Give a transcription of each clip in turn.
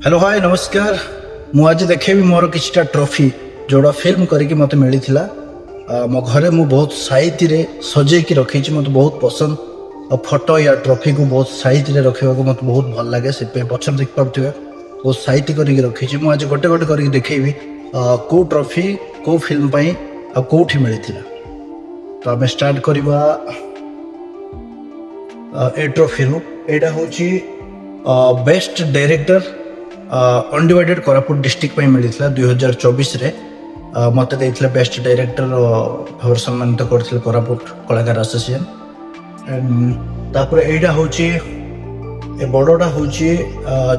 Hello hi नमस्कार। मु आज देखेबी मोर किछटा ट्रॉफी जोड़ा फिल्म करके मते मिली थिला। मो घरे मु बहुत साइती रे सजे की रखी छी, मते बहुत पसंद। और फोटो या ट्रॉफी को बहुत साइती रे रखिबा को मते बहुत भल लागे। से पे पछर देख पाबथिबे बहुत साइती करके रखी छी। मु आज गोटे गोटे करके देखेबी को ट्रॉफी को फिल्म पई आ कोठी मिली थिला। तो आमे स्टार्ट करबा ए ट्रॉफी रो। एटा होची best director undivided Koraput district मिली 2024 रे। मत बेस्ट डायरेक्टर भाव सम्मानित करथिले कोरापुट कलाकार एसोसिएशन। तापर एटा होची ए बड़टा होची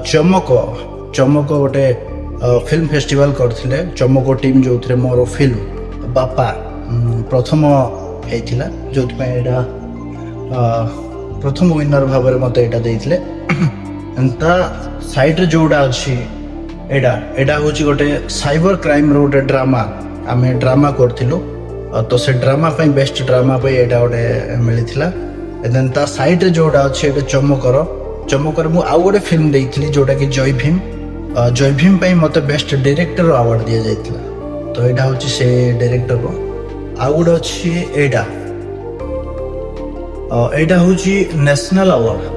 चमक चमक गोटे फिल्म फेस्टिवल करथिले। चमक टीम जो थे मोर फिल्म बापा प्रथम होइथिला, जो एटा प्रथम विनर भाव में मत एटा देइथिले। एंता साइड रे जोड़ा अच्छी एडा एडा होची गोटे साइबर क्राइम रो गोटे ड्रामा आमे ड्रामा करथिलु। तो से ड्रामा पे बेस्ट ड्रामा पे एडा गोटे मिलिथिला। एदेन ता साइड रे जोड़ा अच्छी एडा चमकर मु आउ गोटे फिल्म देइथिली जोटा कि जय भीम पे मते बेस्ट डायरेक्टर अवार्ड दिया जाइथिला। तो एडा होची से डायरेक्टर रो। आउ गोटे अच्छी एडा एडा होची नेशनल अवार्ड।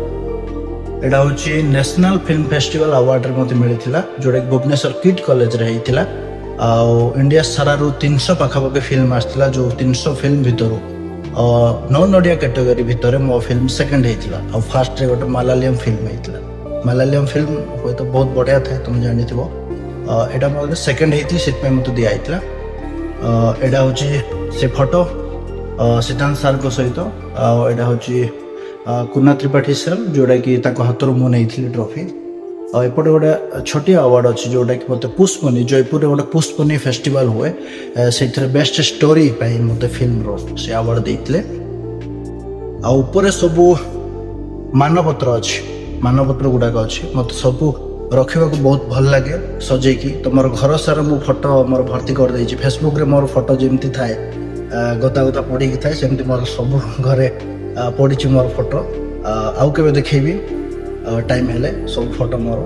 एटा होची नेशनल फिल्म फेस्टिवल अवार्ड रे मते मिलिथिला, जोटा कि भुवनेश्वर किट कॉलेज रे हेइथिला। आ इंडिया सारा रो 300 पाखापाखि फिल्म आस्थिला, जो 300 फिल्म भितरु नॉन ओडिया कैटेगरी भितर मो फिल्म सेकंड हेइथिला। आ फर्स्ट रे गोटे मलयालम फिल्म हेइथिला। मलयालम फिल्म होय तो बहुत बढ़िया था, तुम जानिथिबो। एटा मो सेकंड हेइथि सिट पे मते दिया हेइथिला। एटा होची से फोटो सिद्धांत सर को सहित। एटा होची कुना त्रिपाठी सर जोड़ा कि हाथ मु नहीं ट्रॉफी। एपटे गोटे छोटिया अवार्ड अच्छी जोटा कि मत पुष्पनी जयपुर गोटे पुष्पनी फेस्टिवल हुए से बेस्ट स्टोरी मत फिल्म रो से अवार्ड देते। आपर सबू मानपत्र अच्छी मानपत्र गुड़ाक अच्छी मत सबू रखा बहुत भल लगे सजेकी। तो मोर घर सारा मु फोटो मोर भर्ती कर देछि। फेसबुक रे मोर फोटो जमती थाए गता गता पड़ी थाए सेमती मोर सब घरे पड़ी मोर फोटो। आउ के देखेबी टाइम हेले सब फोटो मोर।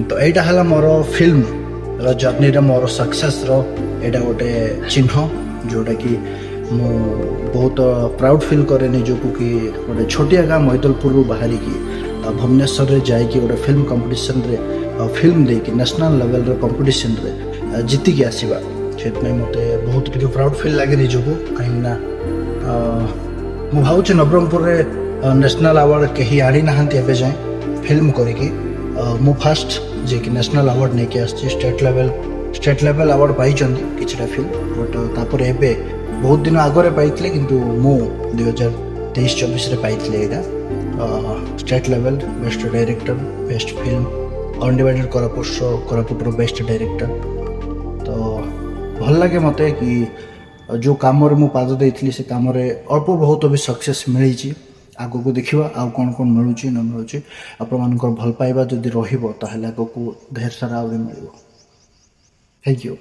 तो यहाँ है मोर फिल्म जर्नी रे मोर सक्सेस रो एटा गोटे चिन्ह, जोटा कि मु बहुत प्राउड फील करे निजको कि गोटे छोटिया गाँ मैदलपुर बाहरी की भुवनेश्वर रे जाइकी गोटे फिल्म कंपटीशन रे फिल्म देकी नेशनल लेवल रे कंपटीशन रे जीतिकी आसीबा से मते बहुत टिके प्राउड फील लगे निजको। कहीं मु भावुँ नवरंगपुर रे नेशनल अवार्ड कहीं आनी ना जाए फिल्म करके मु फास्ट जे कि नेशनल अवार्ड नहीं के आछि। स्टेट लेवल अवार्ड पाई किछटा फिल्म बट तापर एबे बहुत दिन आगरे पाइथिले, किंतु मु 2023-24 रे पाइथिले एटा state level best director best film undivided Koraput रो बेस्ट डायरेक्टर। तो भल लगे मते कि जो काम मु पाद देइथिली से काम अल्प बहुत भी सक्सेस मिली। आगो को देखा आउ कौन कौन मिलूँ न मिलूँ आपण भल पाइबा जदि रहिबो ताहेले आगो को ढेर सारा आउरी मिलिबो। Thank you.